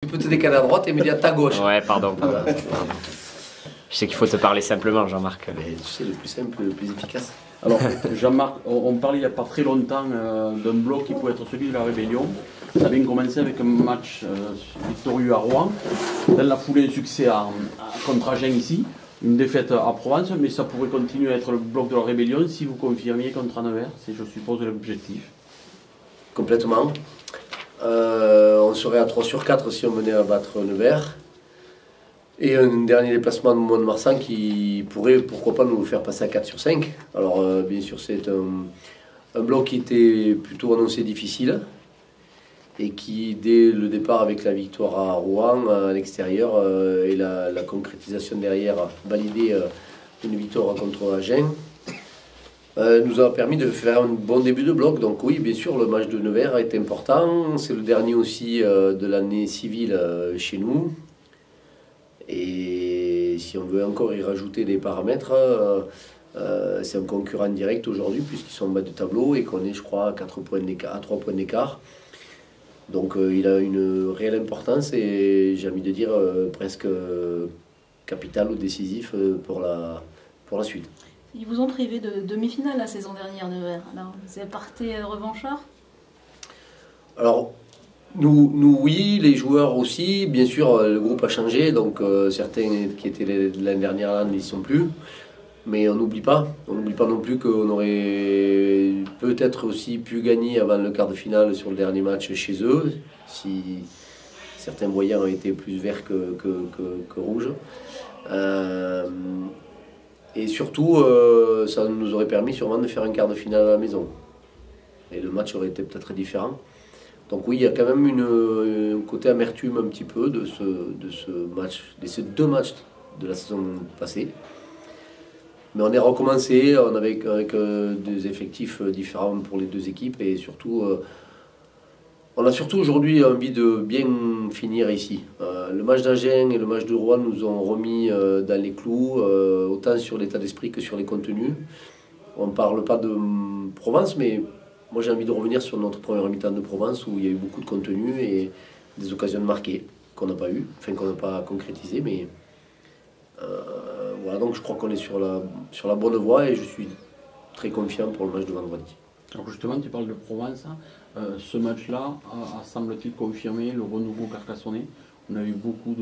Tu peux te décaler à droite et me dire ta gauche. Ouais, pardon. Je sais qu'il faut te parler simplement, Jean-Marc. Mais tu sais, le plus simple, le plus efficace. Alors, Jean-Marc, on parlait il n'y a pas très longtemps d'un bloc qui pouvait être celui de la Rébellion. Ça a bien commencé avec un match victorieux à Rouen. Dans la foulée, un succès contre Agen ici. Une défaite à Provence, mais ça pourrait continuer à être le bloc de la Rébellion si vous confirmiez contre Nevers. C'est, je suppose, l'objectif. Complètement. On serait à 3 sur 4 si on menait à battre Nevers. Et un dernier déplacement de Mont-de-Marsan qui pourrait, pourquoi pas, nous faire passer à 4 sur 5. Alors, bien sûr, c'est un bloc qui était plutôt annoncé difficile et qui, dès le départ avec la victoire à Rouen, à l'extérieur, et la concrétisation derrière, validé une victoire contre Agen, nous a permis de faire un bon début de bloc. Donc oui, bien sûr, le match de Nevers est important. C'est le dernier aussi de l'année civile chez nous. Et si on veut encore y rajouter des paramètres, c'est un concurrent direct aujourd'hui puisqu'ils sont en bas de tableau et qu'on est, je crois, à 3 points d'écart. Donc il a une réelle importance et j'ai envie de dire presque capital ou décisif pour la suite. Ils vous ont privé de demi-finale la saison dernière, Nevers. Alors, vous êtes parti revanchard? Alors, nous, oui, les joueurs aussi. Bien sûr, le groupe a changé, donc certains qui étaient l'année dernière là n'y sont plus. Mais on n'oublie pas non plus qu'on aurait peut-être aussi pu gagner avant le quart de finale sur le dernier match chez eux, si certains voyants étaient plus verts que rouges. Et surtout, ça nous aurait permis sûrement de faire un quart de finale à la maison. Et le match aurait été peut-être différent. Donc oui, il y a quand même un côté amertume un petit peu de ce match, de ces 2 matchs de la saison passée. Mais on est recommencé avec des effectifs différents pour les 2 équipes et surtout, on a surtout aujourd'hui envie de bien finir ici. Le match d'Agen et le match de Rouen nous ont remis dans les clous, autant sur l'état d'esprit que sur les contenus. On ne parle pas de Provence, mais moi j'ai envie de revenir sur notre première mi-temps de Provence où il y a eu beaucoup de contenu et des occasions de marquer qu'on n'a pas eu, enfin qu'on n'a pas concrétisé, mais voilà, donc je crois qu'on est sur la bonne voie et je suis très confiant pour le match de vendredi. Alors justement, tu parles de Provence. Ce match-là a semble-t-il confirmé le renouveau carcassonnais. On a eu beaucoup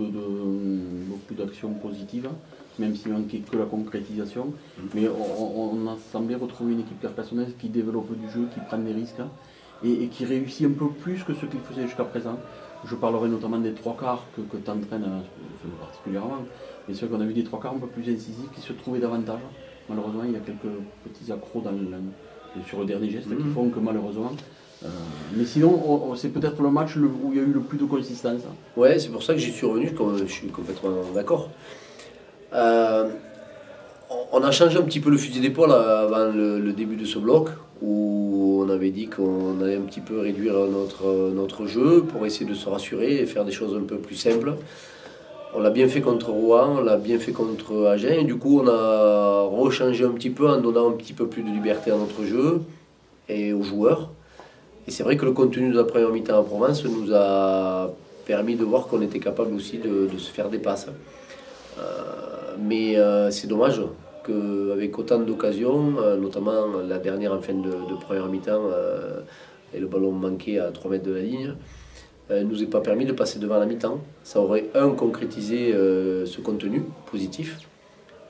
d'actions positives, même s'il manquait que la concrétisation. Mais on a semblé retrouver une équipe carcassonnaise qui développe du jeu, qui prend des risques et qui réussit un peu plus que ce qu'il faisait jusqu'à présent. Je parlerai notamment des 3 quarts que tu entraînes particulièrement. Mais c'est vrai qu'on a vu des 3 quarts un peu plus incisifs qui se trouvaient davantage. Malheureusement, il y a quelques petits accros sur le dernier geste qui font que malheureusement. Mais sinon, c'est peut-être le match où il y a eu le plus de consistance. Ouais, c'est pour ça que j'y suis revenu, je suis complètement d'accord. On a changé un petit peu le fusil d'épaule avant le début de ce bloc, où on avait dit qu'on allait un petit peu réduire notre jeu pour essayer de se rassurer et faire des choses un peu plus simples. On l'a bien fait contre Rouen, on l'a bien fait contre Agen, et du coup on a rechangé un petit peu en donnant un petit peu plus de liberté à notre jeu et aux joueurs. Et c'est vrai que le contenu de la première mi-temps en Provence nous a permis de voir qu'on était capable aussi de se faire des passes. Mais c'est dommage qu'avec autant d'occasions, notamment la dernière en fin de première mi-temps et le ballon manqué à 3 mètres de la ligne, nous ait pas permis de passer devant la mi-temps. Ça aurait, concrétisé ce contenu positif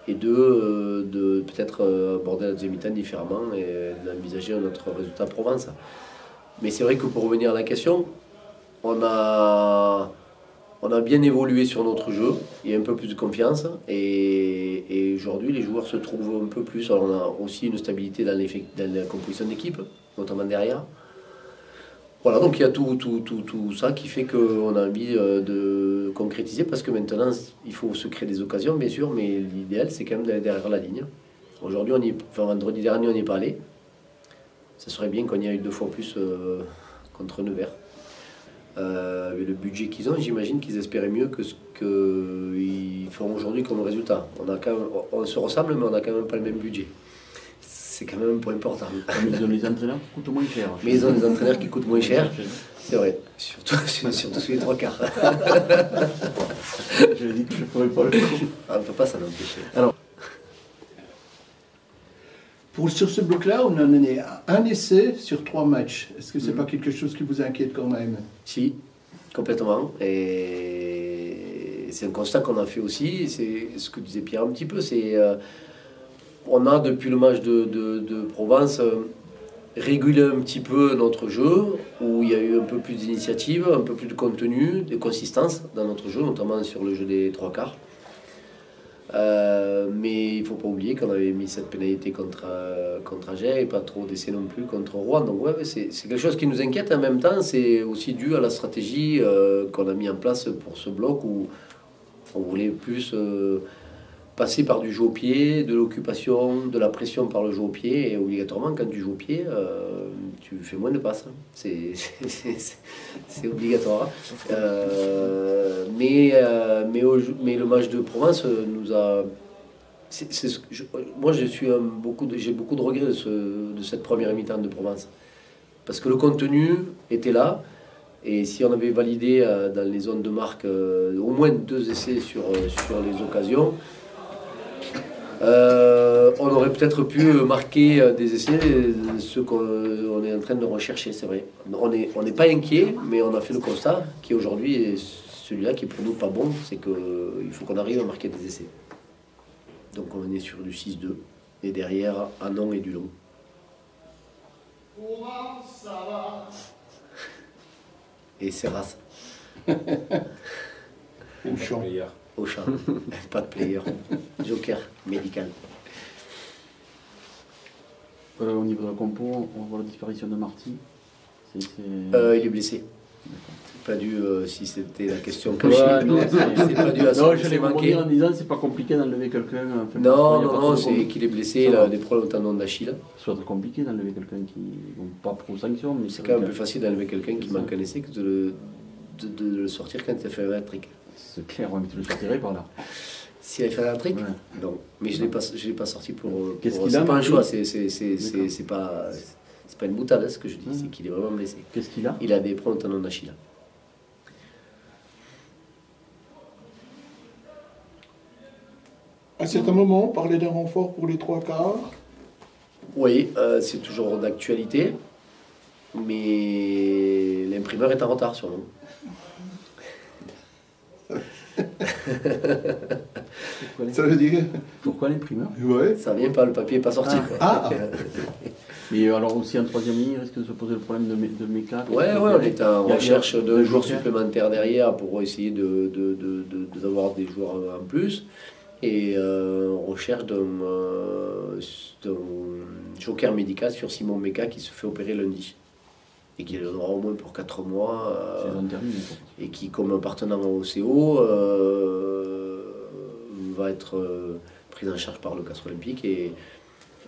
et de peut-être aborder la deuxième mi-temps différemment et d'envisager notre résultat à Provence. Mais c'est vrai que pour revenir à la question, on a bien évolué sur notre jeu, il y a un peu plus de confiance et aujourd'hui les joueurs se trouvent un peu plus. Alors on a aussi une stabilité dans la composition d'équipe, notamment derrière. Voilà, donc il y a tout ça qui fait qu'on a envie de concrétiser parce que maintenant il faut se créer des occasions bien sûr, mais l'idéal c'est quand même d'aller derrière la ligne. Aujourd'hui, vendredi dernier on n'y est pas allé. Ça serait bien qu'on y aille 2 fois plus contre Nevers. Avec le budget qu'ils ont, j'imagine qu'ils espéraient mieux que ce qu'ils font aujourd'hui comme résultat. On se ressemble, mais on n'a quand même pas le même budget. C'est quand même un point important. Mais ils ont les entraîneurs qui coûtent moins cher. Mais ils ont des entraîneurs qui coûtent moins cher. C'est vrai, surtout sur les 3 quarts. Je dit que je ne ferais pas le coup. On ne peut pas s'en empêcher. Alors, Sur ce bloc-là, on en est à un essai sur 3 matchs. Est-ce que c'est pas quelque chose qui vous inquiète quand même? Si, complètement. Et c'est un constat qu'on a fait aussi. C'est ce que disait Pierre un petit peu. On a, depuis le match de Provence, régulé un petit peu notre jeu, où il y a eu un peu plus d'initiative, un peu plus de contenu, de consistance dans notre jeu, notamment sur le jeu des 3 quarts. Mais il ne faut pas oublier qu'on avait mis cette pénalité contre Agen et pas trop d'essais non plus contre Rouen. Donc ouais, c'est quelque chose qui nous inquiète. En même temps, c'est aussi dû à la stratégie qu'on a mis en place pour ce bloc où on voulait plus passer par du jeu au pied, de l'occupation, de la pression par le jeu au pied. Et obligatoirement, quand tu joues au pied, tu fais moins de passes. C'est obligatoire. Mais le match de Provence nous a... moi, j'ai beaucoup de regrets de cette première mi-temps de Provence. Parce que le contenu était là. Et si on avait validé dans les zones de marque au moins 2 essais sur les occasions, on aurait peut-être pu marquer des essais, ce qu'on est en train de rechercher, c'est vrai. On n'est pas inquiet, mais on a fait le constat qui aujourd'hui est celui-là qui est pour nous pas bon, c'est qu'il faut qu'on arrive à marquer des essais. Donc on est sur du 6-2, et derrière Anon et Dulon. Et Serras. Au champ. Au champ. Pas de player. Joker médical. au niveau de la compo, on voit la disparition de Marty. Il est blessé. C'est pas dû, si c'était la question cachée. Ouais, non, c'est pas dû à ça. Non, j'allais rebondir en disant c'est pas compliqué d'enlever quelqu'un. Enfin, non, c'est qu'il est blessé, il a des problèmes au tendon d'Achille. Soit compliqué d'enlever quelqu'un qui. Bon, pas pro sanction, mais c'est quand même plus facile d'enlever quelqu'un qui manque un essai que de le sortir quand il a fait un hat-trick. C'est clair, ouais, mais tu le sortirais par là. S'il avait fait un hat-trick, ouais. Non. Mais je l'ai pas sorti pour. Qu'est-ce qu'il c'est a, pas un Marty choix, c'est pas une boutade, hein, ce que je dis, c'est qu'il est vraiment blessé. Qu'est-ce qu'il a? Il a des problèmes au tendon d'Achille. À certains moments, on parlait d'un renfort pour les 3/4. Oui, c'est toujours d'actualité, mais l'imprimeur est en retard sur nous. Ça veut dire... Pourquoi l'imprimeur? Ouais. Ça vient pas, le papier n'est pas sorti. Ah. Mais alors aussi en troisième ligne, il risque de se poser le problème de méca. Ouais, on est en recherche d'un joueur supplémentaire derrière pour essayer d'avoir des joueurs en plus. Et on recherche d'un joker médical sur Simon Meka qui se fait opérer lundi. Et qui en aura au moins pour 4 mois. Et qui, comme un partenaire au CO, va être pris en charge par le Castres Olympique. Et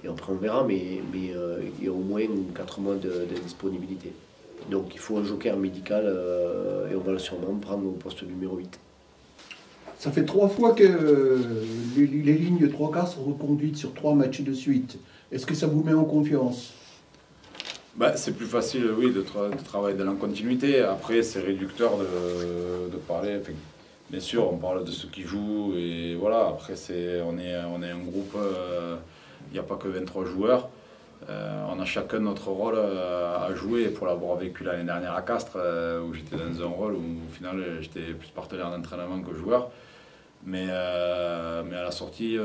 après on verra, mais il y a au moins 4 mois de disponibilité. Donc il faut un joker médical et on va le sûrement prendre au poste numéro 8. Ça fait 3 fois que les lignes 3/4 sont reconduites sur 3 matchs de suite. Est-ce que ça vous met en confiance? C'est plus facile, oui, de travailler dans la continuité. Après, c'est réducteur de parler. Enfin, bien sûr, on parle de ceux qui jouent et voilà. Après, on est un groupe. Il n'y a pas que 23 joueurs. On a chacun notre rôle à jouer. Pour l'avoir vécu l'année dernière à Castres, où j'étais dans un rôle où au final j'étais plus partenaire d'entraînement que joueur. Mais à la sortie,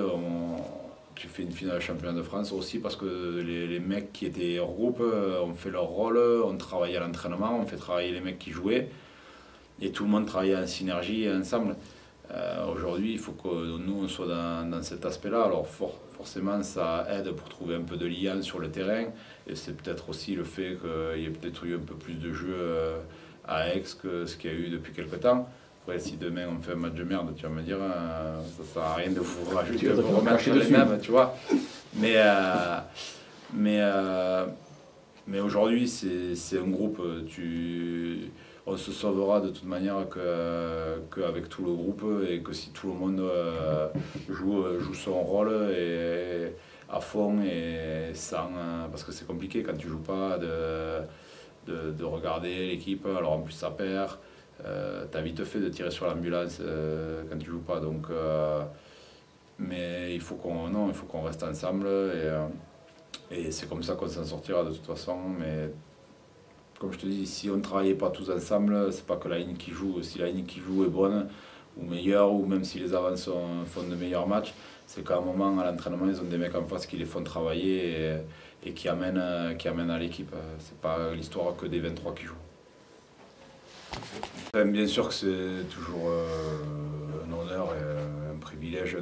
tu fais une finale championnat de France aussi parce que les mecs qui étaient hors groupe ont fait leur rôle, ont travaillé à l'entraînement, ont fait travailler les mecs qui jouaient et tout le monde travaillait en synergie et ensemble. Aujourd'hui, il faut que nous on soit dans cet aspect-là. Alors forcément, ça aide pour trouver un peu de lien sur le terrain et c'est peut-être aussi le fait qu'il y ait peut-être eu un peu plus de jeux à Aix que ce qu'il y a eu depuis quelques temps. Après, si demain on fait un match de merde, tu vas me dire, ça sert à rien de vous rajouter, de vous remettre les mêmes, tu vois. Mais aujourd'hui, c'est un groupe, on se sauvera de toute manière qu'avec tout le groupe et que si tout le monde joue son rôle et à fond et sans, parce que c'est compliqué quand tu joues pas de regarder l'équipe. Alors en plus ça perd, t'as vite fait de tirer sur l'ambulance quand tu joues pas. Donc, mais il faut qu'on reste ensemble et c'est comme ça qu'on s'en sortira de toute façon. Mais comme je te dis, si on ne travaillait pas tous ensemble, c'est pas que la ligne qui joue. Si la ligne qui joue est bonne ou meilleure, ou même si les avants font de meilleurs matchs, c'est qu'à un moment à l'entraînement, ils ont des mecs en face qui les font travailler et qui amènent à l'équipe. C'est pas l'histoire que des 23 qui jouent. Bien sûr que c'est toujours un honneur et un privilège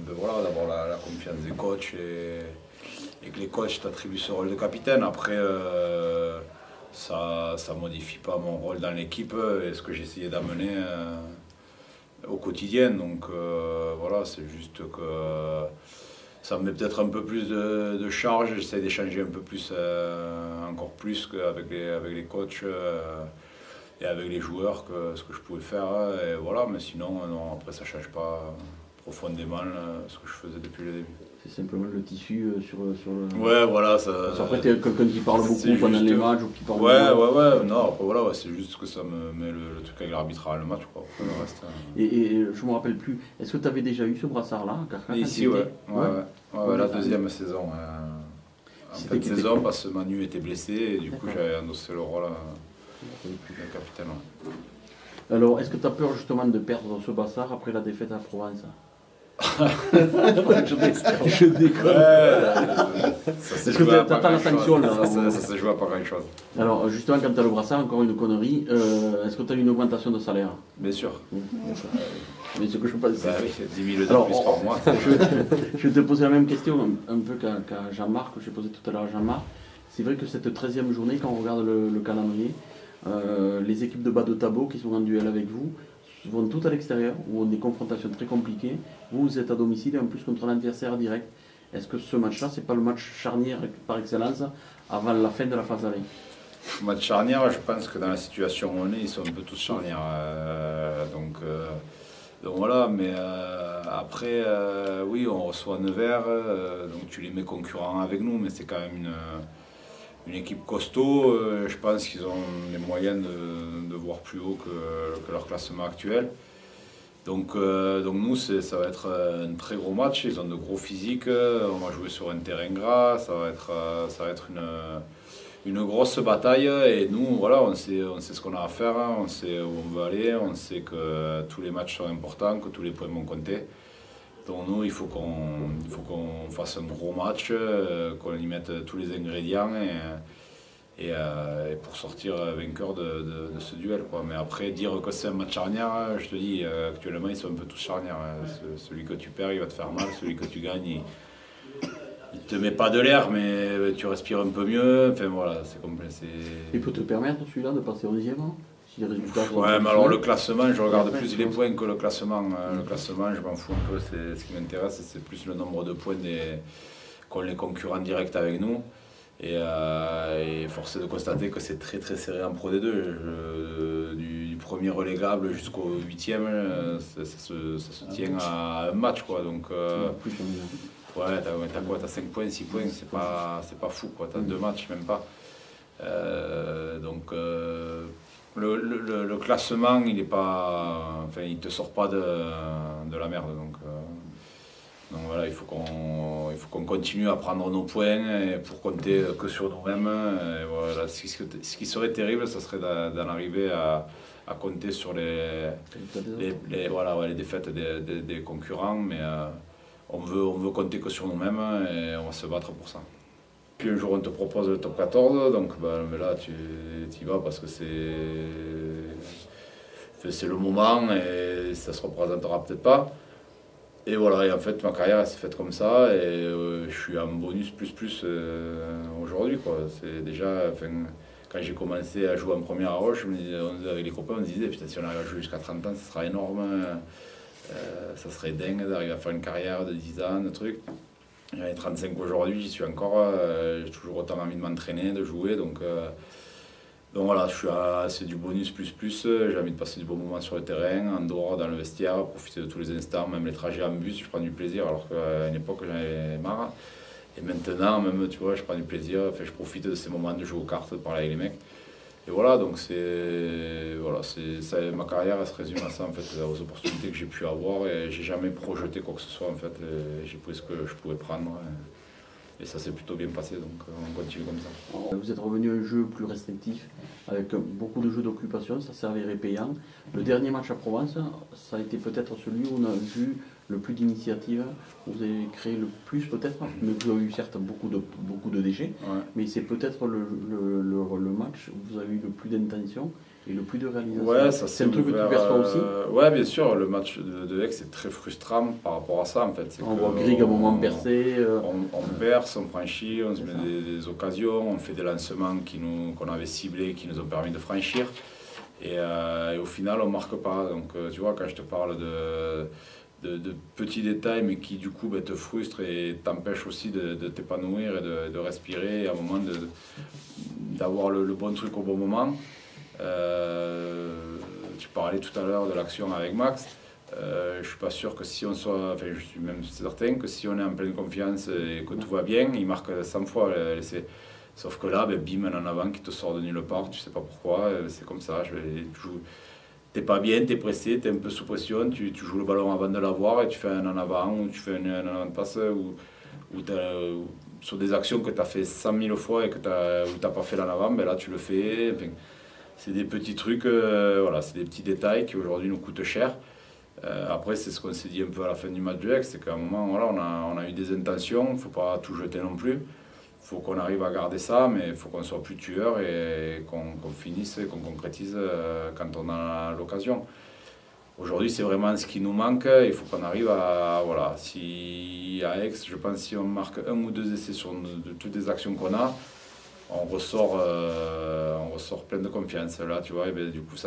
d'avoir la confiance des coachs et que les coachs t'attribuent ce rôle de capitaine. Après, ça ne modifie pas mon rôle dans l'équipe et ce que j'essayais d'amener au quotidien. Donc voilà, c'est juste que ça me met peut-être un peu plus de charge. J'essaie d'échanger un peu plus, encore plus qu'avec les coachs et avec les joueurs que ce que je pouvais faire. Et voilà, mais sinon, non, après ça ne change pas profondément ce que je faisais depuis le début. C'est simplement le tissu sur le... Ouais, voilà. Ça, après, tu es quelqu'un qui parle beaucoup pendant les matchs ou qui parle ouais. Non, après, voilà, c'est juste que ça me met le truc avec l'arbitrage, le match. Quoi. Le reste, et je ne me rappelle plus, est-ce que tu avais déjà eu ce brassard-là? Ici, ouais, la deuxième saison. En fin de saison, parce que Manu était blessé et du coup, j'avais endossé le rôle de capitaine. Ouais. Alors, est-ce que tu as peur justement de perdre ce brassard après la défaite à Provence? Je déconne. Est-ce que tu attends la sanction là? Ça se joue à pas grand chose. Alors justement, quand tu as le brassard, encore une connerie, est-ce que tu as une augmentation de salaire? Bien sûr. Mais ce que je pense, bah oui, 10 000 de plus par mois. Je vais te poser la même question un peu qu'à Jean-Marc, que j'ai posé tout à l'heure à Jean-Marc. C'est vrai que cette 13e journée, quand on regarde le calendrier, les équipes de bas de tableau qui sont en duel avec vous vont toutes à l'extérieur, où on a des confrontations très compliquées. Vous êtes à domicile et en plus contre l'adversaire direct. Est-ce que ce match-là, c'est pas le match charnière par excellence avant la fin de la phase aller? Match charnière, je pense que dans la situation où on est, ils sont un peu tous charnières. Donc voilà, mais après, oui, on reçoit Nevers, donc tu les mets concurrents avec nous, mais c'est quand même une équipe costaud. Je pense qu'ils ont les moyens de voir plus haut que leur classement actuel. Donc nous, ça va être un très gros match. Ils ont de gros physiques. On va jouer sur un terrain gras. Ça va être une grosse bataille. Et nous, voilà, on sait ce qu'on a à faire. On sait où on veut aller. On sait que tous les matchs sont importants, que tous les points vont compter. Donc nous, il faut qu'on fasse un gros match, qu'on y mette tous les ingrédients et pour sortir vainqueur de ce duel, quoi. Mais après, dire que c'est un match charnière, je te dis, actuellement, ils sont un peu tous charnières. Celui que tu perds, il va te faire mal. Celui que tu gagnes, il te met pas de l'air, mais tu respires un peu mieux. Enfin voilà, c'est complet. Il peut te permettre, celui-là, de passer au 10e rang? Ouais, mais alors le classement, je regarde plus les points que le classement. Le classement, je m'en fous un peu. Ce qui m'intéresse, c'est plus le nombre de points qu'ont les concurrents directs avec nous. Et force est de constater que c'est très très serré en Pro D2. Du premier relégable jusqu'au 8e, ça se tient à un match, quoi. Donc, ouais, t'as quoi? T'as 5 points, 6 points, c'est pas fou, quoi. T'as 2 matchs, même pas. Donc. Le classement, il est pas, enfin, il te sort pas de la merde, donc voilà, il faut qu'on continue à prendre nos points et pour compter que sur nous-mêmes. Voilà, ce qui serait terrible, ça serait d'en arriver à compter sur les défaites des concurrents, mais on veut compter que sur nous-mêmes et on va se battre pour ça. Puis un jour on te propose le top 14, donc mais là tu y vas parce que c'est le moment et ça se représentera peut-être pas. Et voilà, et en fait ma carrière elle s'est faite comme ça et je suis en bonus plus aujourd'hui, quoi. C'est déjà, enfin, quand j'ai commencé à jouer en première à Roche, avec les copains on se disait putain, si on arrive à jouer jusqu'à 30 ans, ça sera énorme, ça serait dingue d'arriver à faire une carrière de 10 ans, de trucs. J'en ai 35 aujourd'hui, j'y suis encore, j'ai toujours autant envie de m'entraîner, de jouer, donc voilà, c'est du bonus j'ai envie de passer du bon moment sur le terrain, en dehors, dans le vestiaire, profiter de tous les instants, même les trajets en bus, je prends du plaisir, alors qu'à une époque j'en avais marre. Et maintenant, même, tu vois, je prends du plaisir, enfin, je profite de ces moments de jouer aux cartes, de parler avec les mecs. voilà, donc ma carrière elle se résume à ça en fait, aux opportunités que j'ai pu avoir et j'ai jamais projeté quoi que ce soit en fait. J'ai pris ce que je pouvais prendre et ça s'est plutôt bien passé, donc on continue comme ça. Vous êtes revenu à un jeu plus restrictif, avec beaucoup de jeux d'occupation, ça s'avérait payant. Le dernier match à Provence, ça a été peut-être celui où on a vu le plus d'initiatives, vous avez créé le plus peut-être, mais vous avez eu certes beaucoup de déchets, Ouais. mais c'est peut-être le match où vous avez eu le plus d'intention et le plus de réalisation. Ouais, ça c'est un truc que tu perçois aussi. Ouais, bien sûr, le match de Aix est très frustrant par rapport à ça en fait. On voit Grig à un moment percé. On perce, on franchit, on se met des occasions, on fait des lancements qu'on avait ciblés, qui nous ont permis de franchir. Et au final, on ne marque pas. Donc tu vois, quand je te parle de petits détails, mais qui du coup te frustrent et t'empêchent aussi de t'épanouir et de respirer, et à un moment d'avoir le bon truc au bon moment. Tu parlais tout à l'heure de l'action avec Max. Je suis pas sûr que si on soit, enfin je suis même certain que si on est en pleine confiance et que tout va bien, il marque 100 fois l'essai. Sauf que là, bim, un en avant qui te sort de nulle part, tu sais pas pourquoi, c'est comme ça. T'es pas bien, t'es pressé, t'es un peu sous pression, tu joues le ballon avant de l'avoir et tu fais un en avant ou tu fais un en avant de passe ou sur des actions que tu as fait 100 000 fois et que où t'as pas fait l'en avant, là tu le fais. Enfin, c'est des petits trucs, voilà, c'est des petits détails qui aujourd'hui nous coûtent cher. Après, c'est ce qu'on s'est dit un peu à la fin du match de Aix, c'est qu'à un moment, voilà, on a eu des intentions, il ne faut pas tout jeter non plus. Il faut qu'on arrive à garder ça, mais il faut qu'on soit plus tueur et qu'on finisse et qu'on concrétise quand on a l'occasion. Aujourd'hui, c'est vraiment ce qui nous manque. Il faut qu'on arrive à... Voilà, si à Aix, je pense si on marque 1 ou 2 essais sur de toutes les actions qu'on a, on ressort plein de confiance. Là, tu vois, et bien, du coup, ça